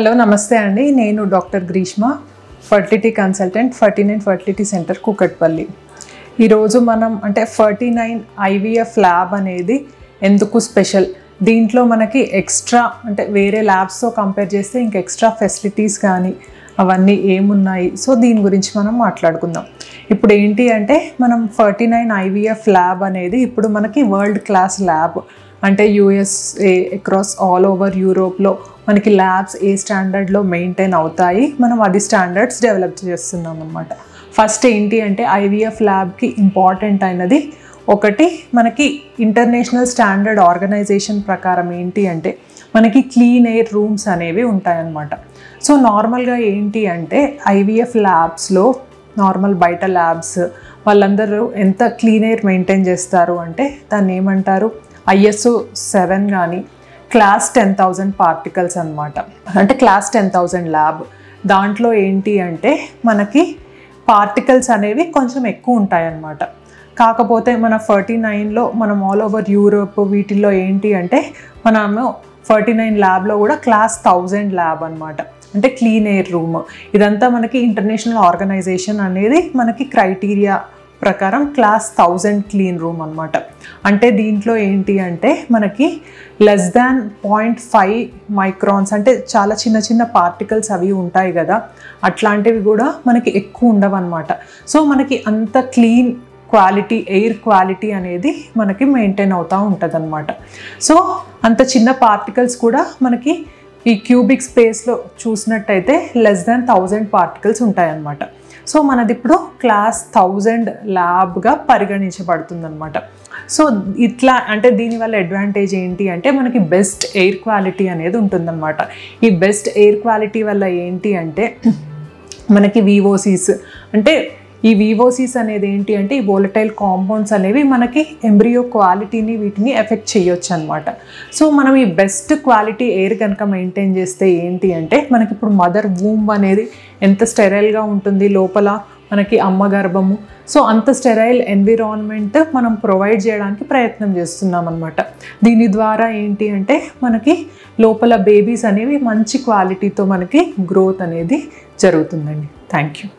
Hello నమస్తే అండి. నేను doctor Greeshma, fertility consultant, 49 fertility centre Kukatpally. ఈరోజు మనం 49 IVF ల్యాబ్ అనేది ఎందుకు స్పెషల్, దీంట్లో మనకి ఎక్స్ట్రా వేరే ల్యాబ్స్తో కంపేర్ చేస్తే ఇంక ఎక్స్ట్రా ఫెసిలిటీస్ కానీ అవన్నీ ఏమున్నాయి, సో దీని గురించి మనం మాట్లాడుకుందాం. ఇప్పుడు ఏంటి అంటే మనం 49 IVF ల్యాబ్ అనేది ఇప్పుడు మనకి world class lab, USA across all over యూరోప్లో మనకి ల్యాబ్స్ ఏ స్టాండర్డ్లో మెయింటైన్ అవుతాయి, మనం అది స్టాండర్డ్స్ డెవలప్ చేస్తున్నాం అన్నమాట. ఫస్ట్ ఏంటి అంటే IVF ల్యాబ్కి ఇంపార్టెంట్ అయినది ఒకటి, మనకి ఇంటర్నేషనల్ స్టాండర్డ్ ఆర్గనైజేషన్ ప్రకారం ఏంటి అంటే మనకి క్లీన్ ఎయిర్ రూమ్స్ అనేవి ఉంటాయన్నమాట. సో నార్మల్గా ఏంటి అంటే IVF ల్యాబ్స్లో నార్మల్ బయట ల్యాబ్స్ వాళ్ళందరూ ఎంత క్లీన్ ఎయిర్ మెయింటైన్ చేస్తారు అంటే దాన్ని ఏమంటారు, ISO 7 కానీ క్లాస్ 10,000 పార్టికల్స్ అనమాట. క్లాస్ 10,000 ల్యాబ్, దాంట్లో ఏంటి అంటే మనకి పార్టికల్స్ అనేవి కొంచెం ఎక్కువ ఉంటాయన్నమాట. కాకపోతే మన 49లో మనం ఆల్ ఓవర్ యూరోప్ వీటిల్లో ఏంటి అంటే మనము 49 ల్యాబ్లో కూడా క్లాస్ 1000 ల్యాబ్ అనమాట, క్లీన్ ఎయిర్ రూమ్. ఇదంతా మనకి ఇంటర్నేషనల్ ఆర్గనైజేషన్ అనేది మనకి క్రైటీరియా ప్రకారం క్లాస్ 1000 క్లీన్ రూమ్ అనమాట. దీంట్లో ఏంటి అంటే మనకి లెస్ దాన్ 0.5 మైక్రాన్స్, చాలా చిన్న చిన్న పార్టికల్స్ అవి ఉంటాయి కదా, అట్లాంటివి కూడా మనకి ఎక్కువ ఉండవు అనమాట. సో మనకి అంత క్లీన్ క్వాలిటీ, ఎయిర్ క్వాలిటీ అనేది మనకి మెయింటైన్ అవుతూ ఉంటుంది అనమాట. సో అంత చిన్న పార్టికల్స్ కూడా మనకి ఈ క్యూబిక్ స్పేస్లో చూసినట్టయితే లెస్ దాన్ 1000 పార్టికల్స్ ఉంటాయన్నమాట. సో మనది ఇప్పుడు క్లాస్ 1000 ల్యాబ్గా పరిగణించబడుతుంది అనమాట. సో ఇట్లా దీనివల్ల అడ్వాంటేజ్ ఏంటి అంటే మనకి బెస్ట్ ఎయిర్ క్వాలిటీ అనేది ఉంటుందన్నమాట. ఈ బెస్ట్ ఎయిర్ క్వాలిటీ వల్ల ఏంటి అంటే మనకి VOCs, ఈ VOCs అనేది ఏంటి అంటే ఈ వోలటైల్ కాంపౌండ్స్ అనేవి మనకి ఎంబ్రియో క్వాలిటీని వీటిని ఎఫెక్ట్ చేయొచ్చు అనమాట. సో మనం ఈ బెస్ట్ క్వాలిటీ ఎయిర్ కనుక మెయింటైన్ చేస్తే ఏంటి అంటే మనకి ఇప్పుడు మదర్ వూంబ్ అనేది ఎంత స్టెరైల్గా ఉంటుంది, లోపల మనకి అమ్మ గర్భము, సో అంత స్టెరైల్ ఎన్విరాన్మెంట్ మనం ప్రొవైడ్ చేయడానికి ప్రయత్నం చేస్తున్నాం అనమాట. దీని ద్వారా ఏంటి అంటే మనకి లోపల బేబీస్ అనేవి మంచి క్వాలిటీతో మనకి గ్రోత్ అనేది జరుగుతుందండి. Thank you.